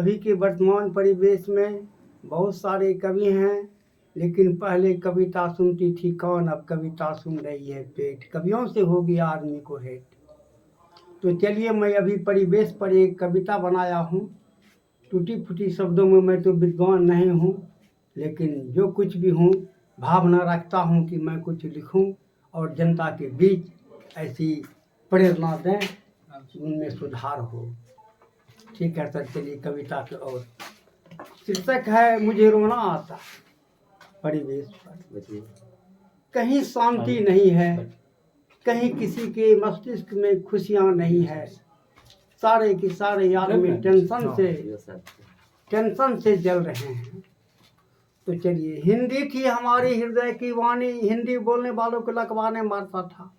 अभी के वर्तमान परिवेश में बहुत सारे कवि हैं, लेकिन पहले कविता सुनती थी कौन, अब कविता सुन रही है पेट। कवियों से हो गया आदमी को हेट। तो चलिए मैं अभी परिवेश पर एक कविता बनाया हूँ। टूटी फूटी शब्दों में मैं तो विद्वान नहीं हूँ, लेकिन जो कुछ भी हूँ भावना रखता हूँ कि मैं कुछ लिखूँ और जनता के बीच ऐसी प्रेरणा दें, उनमें सुधार हो। ठीक है सर, चलिए कविता की ओर। शीर्षक है मुझे रोना आता। परिवेश पर कहीं शांति नहीं है, कहीं किसी के मस्तिष्क में खुशियाँ नहीं है। सारे के सारे आदमी टेंशन से जल रहे हैं। तो चलिए, हिंदी थी हमारी हृदय की वाणी, हिंदी बोलने वालों को लकवाने मारता था।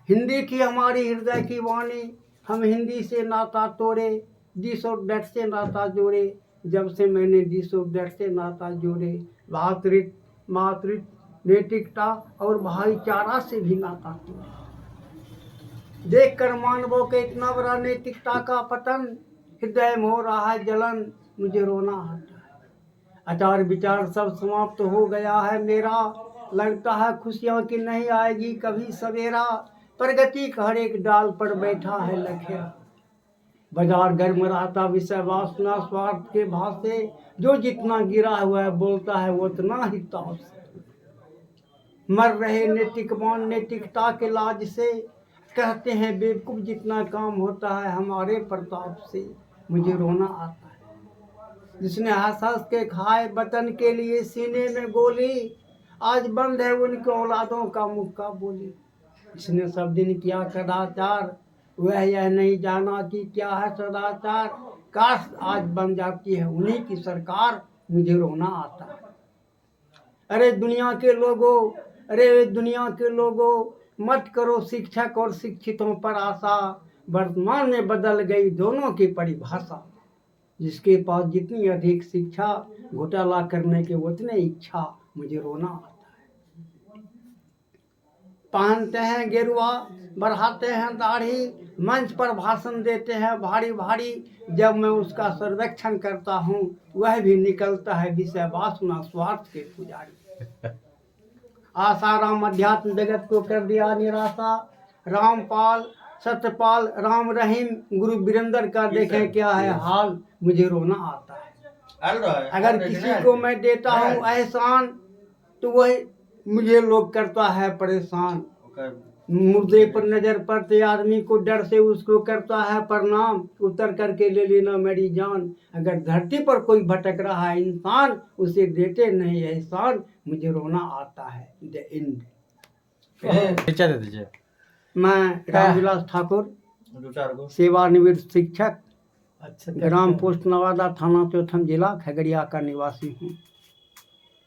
हिंदी थी हमारी हृदय की वाणी, हम हिंदी से नाता तोड़े, दिस और दैट से नाता जोड़े। जब से मैंने दिस और दैट से नाता जोड़े, मातृत्व नैतिकता और भाईचारा से भी नाता तोड़े। देख कर मानवों के इतना बड़ा नैतिकता का पतन, हृदय में हो रहा है जलन, मुझे रोना आता है। आचार विचार सब समाप्त हो गया है मेरा, लगता है खुशियाँ कि नहीं आएगी कभी सवेरा। प्रगति का हर एक डाल पर बैठा है लखेरा। बाजार गर्म रहता विषय वासना स्वार्थ के भाषे, जो जितना गिरा हुआ है बोलता है वो उतना ही ताव से। मर रहे नैतिकवान नैतिकता के लाज से, कहते हैं बेवकूफ जितना काम होता है हमारे प्रताप से। मुझे रोना आता है। जिसने हंस हंस के खाए वतन के लिए सीने में गोली, आज बंद है उनके औलादों का मुक्का बोली। जिसने सब दिन किया सदाचार, वह यह नहीं जाना कि क्या है सदाचार। काश आज बन जाती है उन्हीं की सरकार, मुझे रोना आता है। अरे दुनिया के लोगों, अरे दुनिया के लोगों, मत करो शिक्षक और शिक्षितों पर आशा। वर्तमान में बदल गई दोनों की परिभाषा। जिसके पास जितनी अधिक शिक्षा, घोटाला करने के उतने इच्छा, मुझे रोना आता है। पहनते हैं गेरुआ, बढ़ाते हैं दाढ़ी, मंच पर भाषण देते हैं भारी भारी। जब मैं उसका सर्वेक्षण करता हूँ, वह भी निकलता है विषय वासना स्वार्थ के पुजारी। आसाराम अध्यात्म जगत को कर दिया निराशा। रामपाल सत्यपाल राम रहीम गुरु वीरेंद्र का देखें क्या है हाल, मुझे रोना आता है। अगर किसी को मैं देता हूँ एहसान, तो वह मुझे लोग करता है परेशान। मुर्दे पर नजर पड़ते आदमी को डर से उसको करता है प्रणाम, उतर करके ले लेना मेरी जान। अगर धरती पर कोई भटक रहा है इंसान, उसे देते नहीं एहसान, मुझे रोना आता है। The end. मैं रामविलास ठाकुर, सेवानिवृत्त शिक्षक, ग्राम पोस्ट नवादा, थाना चौथम, जिला खगड़िया का निवासी हूँ।